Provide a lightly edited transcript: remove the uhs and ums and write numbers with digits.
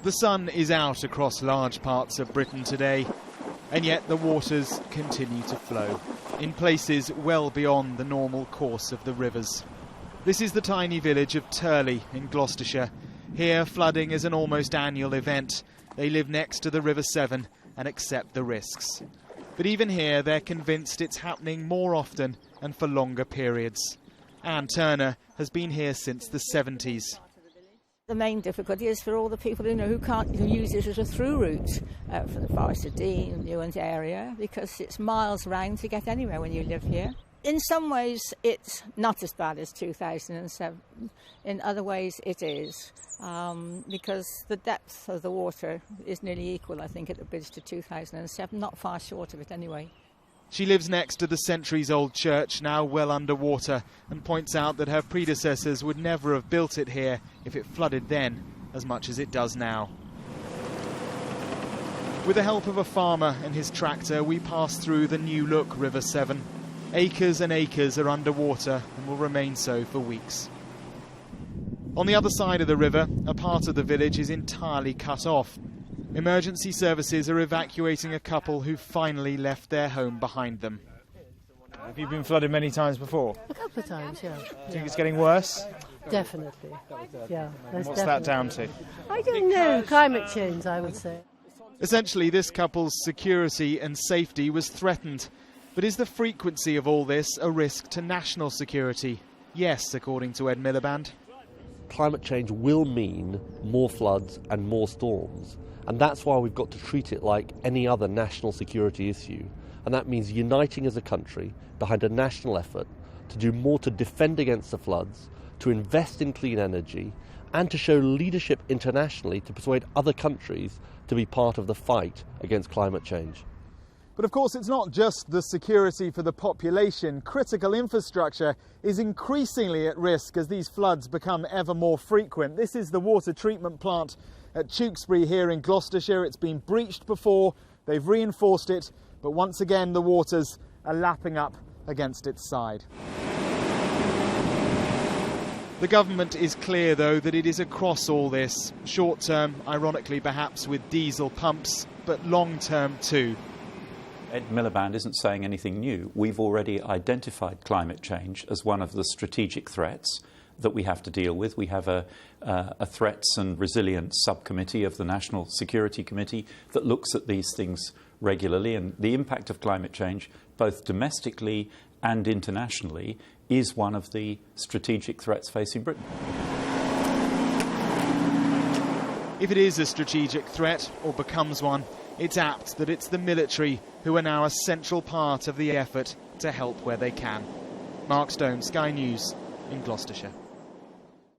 The sun is out across large parts of Britain today, and yet the waters continue to flow, in places well beyond the normal course of the rivers. This is the tiny village of Turley in Gloucestershire. Here, flooding is an almost annual event. They live next to the River Severn and accept the risks. But even here, they're convinced it's happening more often and for longer periods. Anne Turner has been here since the 70s. The main difficulty is for all the people who use it as a through route for the Forest of Dean, Newlands area, because it's miles round to get anywhere when you live here. In some ways, it's not as bad as 2007. In other ways, it is, because the depth of the water is nearly equal, I think, at the bridge to 2007, not far short of it anyway. She lives next to the centuries-old church, now well underwater, and points out that her predecessors would never have built it here if it flooded then as much as it does now. With the help of a farmer and his tractor, we pass through the New Look River Severn. Acres and acres are underwater and will remain so for weeks. On the other side of the river, a part of the village is entirely cut off. Emergency services are evacuating a couple who finally left their home behind them. Have you been flooded many times before? A couple of times, yeah. Do you think it's getting worse? Definitely, yeah. What's that down to? I don't know, climate change, I would say. Essentially, this couple's security and safety was threatened. But is the frequency of all this a risk to national security? Yes, according to Ed Miliband. Climate change will mean more floods and more storms. And that's why we've got to treat it like any other national security issue. And that means uniting as a country behind a national effort to do more to defend against the floods, to invest in clean energy, and to show leadership internationally to persuade other countries to be part of the fight against climate change. But of course, it's not just the security for the population. Critical infrastructure is increasingly at risk as these floods become ever more frequent. This is the water treatment plant at Tewkesbury here in Gloucestershire. It's been breached before, they've reinforced it, but once again the waters are lapping up against its side. The government is clear, though, that it is across all this. Short term, ironically perhaps, with diesel pumps, but long term too. Ed Miliband isn't saying anything new. We've already identified climate change as one of the strategic threats that we have to deal with. We have a threats and resilience subcommittee of the National Security Committee that looks at these things regularly, and the impact of climate change, both domestically and internationally, is one of the strategic threats facing Britain. If it is a strategic threat, or becomes one, it's apt that it's the military who are now a central part of the effort to help where they can. Mark Stone, Sky News in Gloucestershire.